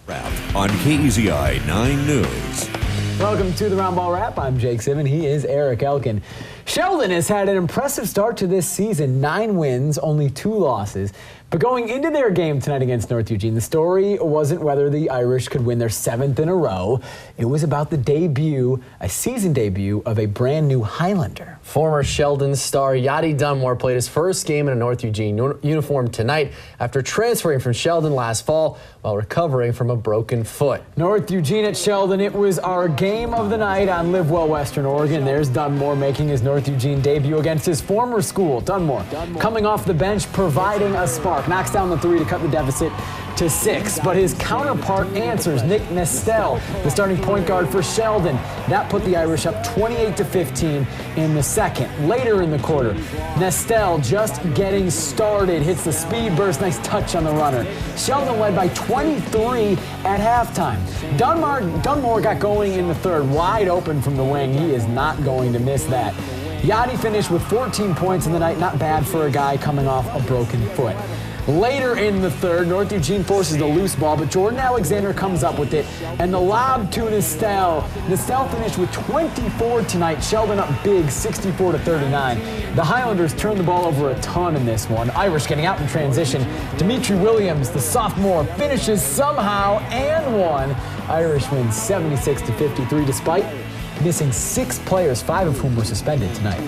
Wrap on KEZI 9 News. Welcome to the Roundball Wrap. I'm Zivin. He is Erik Elken. Sheldon has had an impressive start to this season. 9 wins, only 2 losses. But going into their game tonight against North Eugene, the story wasn't whether the Irish could win their 7th in a row. It was about the debut, a season debut, of a brand new Highlander. Former Sheldon star Yadie Dunmore played his first game in a North Eugene uniform tonight after transferring from Sheldon last fall while recovering from a broken foot. North Eugene at Sheldon, it was our game of the night on Live Well Western Oregon. There's Dunmore making his North Eugene debut against his former school. Dunmore coming off the bench, providing a spark. Knocks down the 3 to cut the deficit to 6, but his counterpart answers. Nick NESTELL, the starting point guard for Sheldon. That put the Irish up 28-15 in the second. Later in the quarter, NESTELL just getting started, hits the speed burst, nice touch on the runner. Sheldon led by 23 at halftime. Dunmore got going in the third, wide open from the wing. He is not going to miss that. Yadie finished with 14 points in the night, not bad for a guy coming off a broken foot. Later in the third, North Eugene forces the loose ball, but Jordan Alexander comes up with it, and the lob to NESTELL. NESTELL finished with 24 tonight. Sheldon up big, 64-39. The Highlanders turned the ball over a ton in this one. Irish getting out in transition. Dimitri Williams, the sophomore, finishes somehow and won. Irish wins 76-53 despite missing 6 players, 5 of whom were suspended tonight.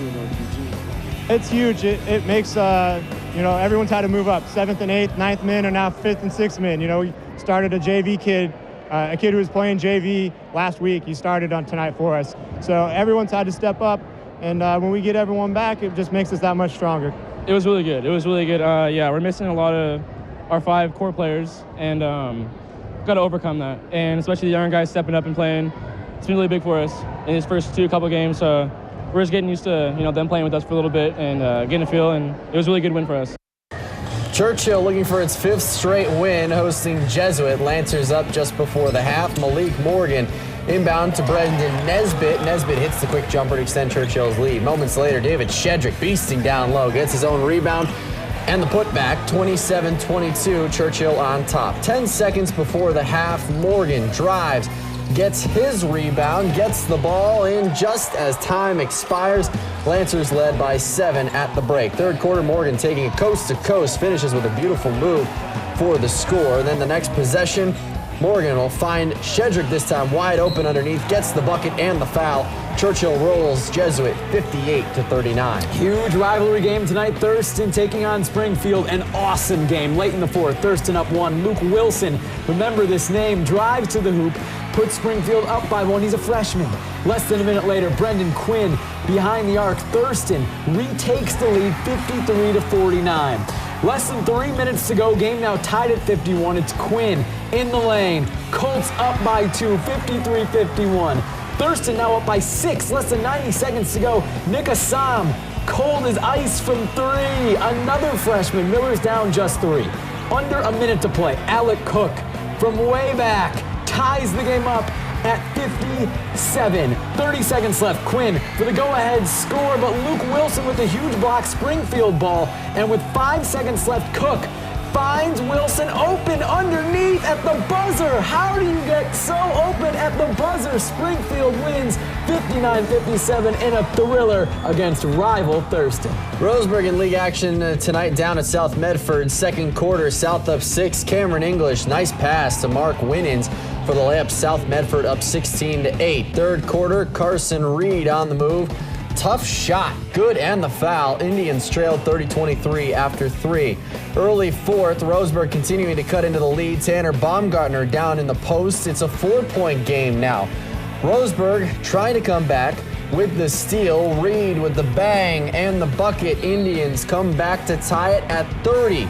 It's huge. It makes everyone's had to move up. 7th and 8th, 9th men are now 5th and 6th men. We started a JV kid, a kid who was playing JV last week. He started on tonight for us. So everyone's had to step up, and when we get everyone back, it just makes us that much stronger. It was really good. Yeah, we're missing a lot of our 5 core players, and got to overcome that. And especially the young guys stepping up and playing. It's been really big for us in his first couple games. We're just getting used to them playing with us for a little bit and getting a feel, and it was a really good win for us. Churchill looking for its 5th straight win, hosting Jesuit. Lancers up just before the half. Malik Morgan inbound to Brendan Nesbitt. Nesbitt hits the quick jumper to extend Churchill's lead. Moments later, David Shedrick beasting down low, gets his own rebound and the putback. 27-22, Churchill on top. 10 seconds before the half, Morgan drives, gets his rebound, gets the ball in just as time expires. Lancers led by 7 at the break. Third quarter, Morgan taking it coast to coast, finishes with a beautiful move for the score. Then the next possession, Morgan will find Shedrick this time wide open underneath, gets the bucket and the foul. Churchill rolls Jesuit 58-39. Huge rivalry game tonight. Thurston taking on Springfield. An awesome game. Late in the fourth, Thurston up 1. Luke Wilson, remember this name, drives to the hoop, puts Springfield up by 1. He's a freshman. Less than a minute later, Brendan Quinn behind the arc. Thurston retakes the lead 53-49. Less than 3 minutes to go. Game now tied at 51. It's Quinn in the lane. Colts up by 2, 53-51. Thurston now up by 6. Less than 90 seconds to go. Nick Assam, cold as ice from 3. Another freshman. Miller's down just 3. Under a minute to play. Alec Cook from way back ties the game up at 57. 30 seconds left. Quinn for the go-ahead score, but Luke Wilson with a huge block. Springfield ball, and with 5 seconds left, Cook finds Wilson open underneath at the buzzer. How do you get so open at the buzzer? Springfield wins 59-57 in a thriller against rival Thurston. Roseburg in league action tonight down at South Medford. Second quarter, South up 6. Cameron English, nice pass to Mark Winans for the layup. South Medford up 16-8. Third quarter, Carson Reed on the move. Tough shot, good, and the foul. Indians trailed 30-23 after 3. Early fourth, Roseburg continuing to cut into the lead. Tanner Baumgartner down in the post. It's a 4-point game now. Roseburg trying to come back with the steal. Reed with the bang and the bucket. Indians come back to tie it at 30.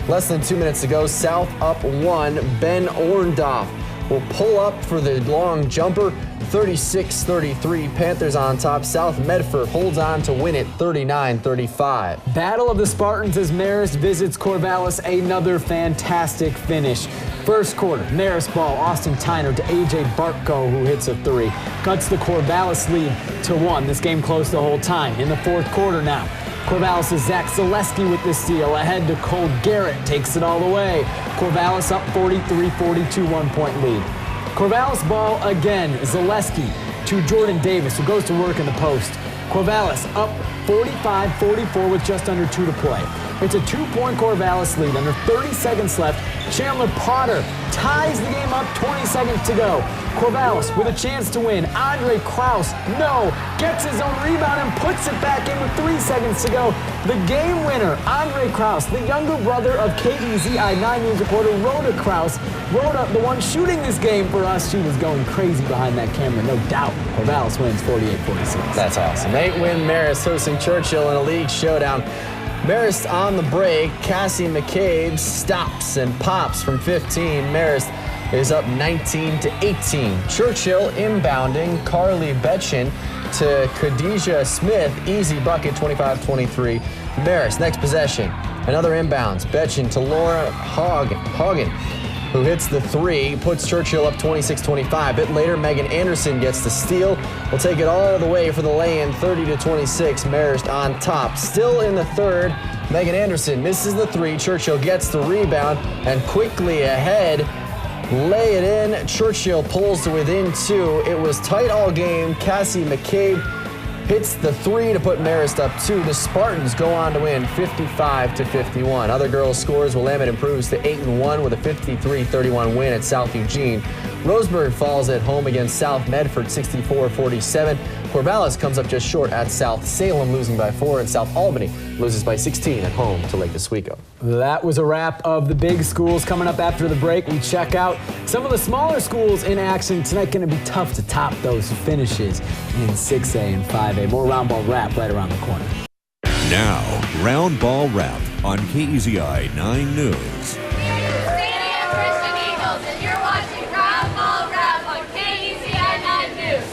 Less than 2 minutes to go. South up 1. Ben Orndorff will pull up for the long jumper. 36-33, Panthers on top. South Medford holds on to win it 39-35. Battle of the Spartans as Marist visits Corvallis. Another fantastic finish. First quarter, Marist ball, Austin Tyner to A.J. Bartko, who hits a 3. Cuts the Corvallis lead to 1. This game close the whole time. In the fourth quarter now, Corvallis' Zach Zaleski with the steal. Ahead to Cole Garrett, takes it all the way. Corvallis up 43-42, 1-point lead. Corvallis ball again. Zaleski to Jordan Davis, who goes to work in the post. Corvallis up 45-44 with just under 2 to play. It's a 2-point Corvallis lead. Under 30 seconds left, Chandler Potter ties the game up, 20 seconds to go. Corvallis with a chance to win. Andre Kraus, no, gets his own rebound and puts it back in with 3 seconds to go. The game winner, Andre Kraus, the younger brother of KEZI 9 News reporter Rhoda Kraus. Rhoda, the one shooting this game for us, she was going crazy behind that camera, no doubt. Corvallis wins 48-46. That's awesome. 8-win Marist hosting Churchill in a league showdown. Marist on the break. Cassie McCabe stops and pops from 15. Marist is up 19-18. Churchill inbounding. Carly Betchin to Khadijah Smith. Easy bucket, 25-23. Marist, next possession. Another inbounds. Betchin to Laura Hagen, who hits the 3, puts Churchill up 26-25. A bit later, Megan Anderson gets the steal. Will take it all the way for the lay-in, 30-26. Marist on top. Still in the third, Megan Anderson misses the 3. Churchill gets the rebound and quickly ahead. Lay it in. Churchill pulls to within 2. It was tight all game. Cassie McCabe hits the 3 to put Marist up 2. The Spartans go on to win 55-51. Other girls' scores, Willamette improves to 8-1 with a 53-31 win at South Eugene. Roseburg falls at home against South Medford 64-47. Corvallis comes up just short at South Salem, losing by 4, and South Albany loses by 16 at home to Lake Oswego. That was a wrap of the big schools. Coming up after the break, we check out some of the smaller schools in action tonight. Going to be tough to top those finishes in 6A and 5A. More Roundball Wrap right around the corner. Now, Roundball Wrap on KEZI 9 News. Santiam Christian Eagles, and you're watching Roundball Wrap on KEZI 9 News.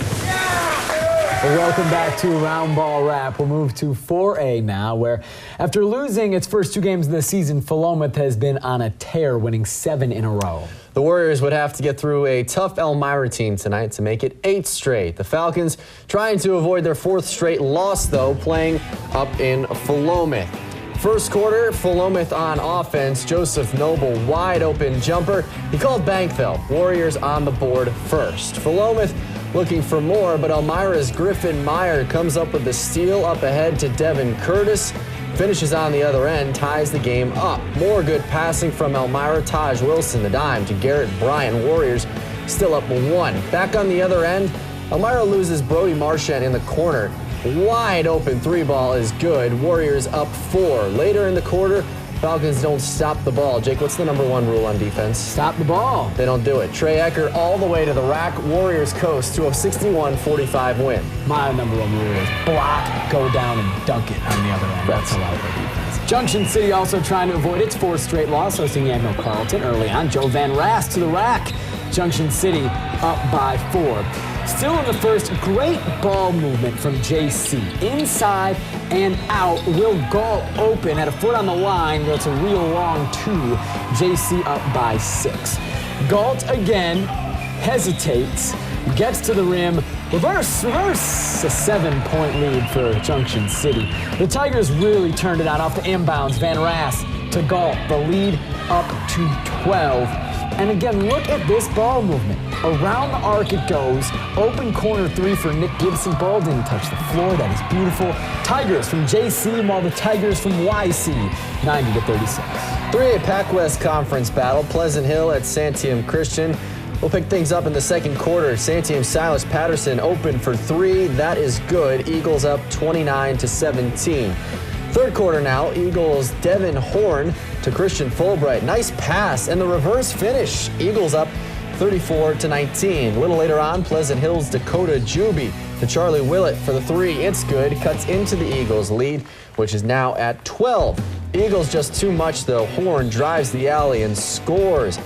Well, welcome back to Roundball Wrap. We'll move to 4A now, where after losing its first 2 games of the season, Philomath has been on a tear, winning 7 in a row. The Warriors would have to get through a tough Elmira team tonight to make it 8 straight. The Falcons trying to avoid their 4th straight loss, though, playing up in Philomath. First quarter, Philomath on offense. Joseph Noble, wide open jumper. He called bank, though. Warriors on the board first. Philomath looking for more, but Elmira's Griffin Meyer comes up with the steal up ahead to Devin Curtis. Finishes on the other end, ties the game up. More good passing from Elmira. Taj Wilson, the dime to Garrett Bryan. Warriors still up 1. Back on the other end, Elmira loses Brody Marchand in the corner. Wide open 3-ball is good. Warriors up 4. Later in the quarter, Falcons don't stop the ball. Jake, what's the number 1 rule on defense? Stop the ball. They don't do it. Trey Ecker all the way to the rack. Warriors coast to a 61-45 win. My number 1 rule is block, go down, and dunk it on the other end. That's a lot of defense. Junction City also trying to avoid its 4th straight loss, hosting YAMHILL-CARLTON early on. Joe Van Rast to the rack. Junction City up by 4. Still in the first, great ball movement from JC. Inside and out. Will Galt open at a foot on the line. That's a real long 2. JC up by 6. Galt again hesitates, gets to the rim. Reverse, a 7-point lead for Junction City. The Tigers really turned it out off the inbounds. Van Rast to Galt. The lead up to 12. And again, look at this ball movement. Around the arc it goes. Open corner 3 for Nick Gibson. Ball didn't touch the floor. That is beautiful. Tigers from JC, while the Tigers from YC, 90-36. 3A Pac-West Conference battle. Pleasant Hill at Santiam Christian. We'll pick things up in the second quarter. Santiam Silas Patterson open for 3. That is good. Eagles up 29-17. Third quarter now, Eagles Devin Horn to Christian Fulbright. Nice pass and the reverse finish. Eagles up 34-19. A little later on, Pleasant Hill's Dakota Juby to Charlie Willett for the 3. It's good. Cuts into the Eagles' lead, which is now at 12. Eagles just too much, though. Horn drives the alley and scores.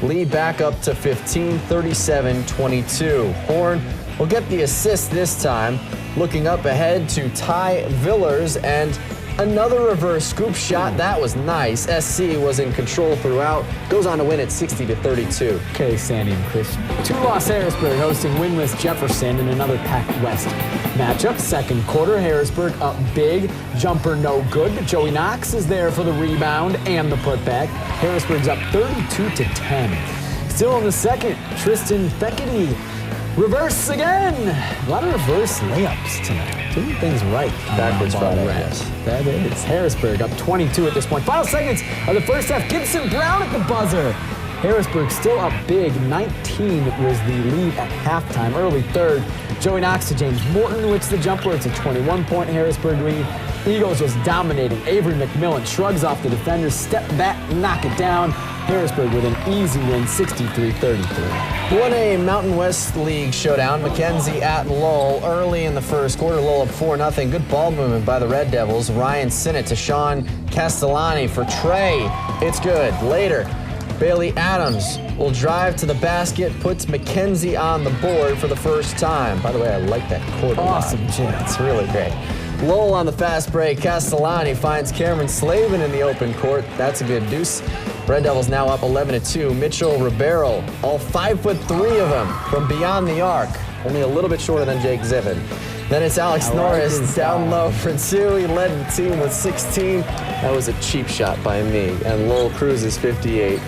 Lead back up to 15, 37-22. Horn will get the assist this time. Looking up ahead to Ty Villers, and Another reverse scoop shot. That was nice. SC was in control throughout. Goes on to win it 60-32. Okay, Santiam Christian. 2-loss Harrisburg hosting winless Jefferson in another Pac West matchup. Second quarter, Harrisburg up big. Jumper no good, but Joey Knox is there for the rebound and the putback. Harrisburg's up 32-10. Still in the second, Tristan Fekete. Reverse again. A lot of reverse layups tonight. Doing things right. Backwards Friday, yes. yes. That is. Harrisburg up 22 at this point. Final seconds of the first half. Gibson Brown at the buzzer. Harrisburg still up big. 19 was the lead at halftime. Early third. Joey Knox to James Morton, which the jumper. It's a 21-point Harrisburg lead. Eagles just dominating. Avery McMillan shrugs off the defenders. Step back, knock it down. Harrisburg with an easy win, 63-33. Won a Mountain West League showdown. McKenzie at Lowell early in the first quarter. Lowell up 4-0. Good ball movement by the Red Devils. Ryan Sinnott to Sean Castellani for Trey. It's good. Later, Bailey Adams will drive to the basket, puts McKenzie on the board for the first time. By the way, I like that quarter. Awesome, Jim. It's really great. Lowell on the fast break. Castellani finds Cameron Slavin in the open court. That's a good deuce. Red Devils now up 11-2. Mitchell Ribeiro, all 5'3" of them from beyond the arc. Only a little bit shorter than Jake Zivin. Then it's Alex Norris down low for 2. He led the team with 16. That was a cheap shot by me. And Lowell cruises 58-28.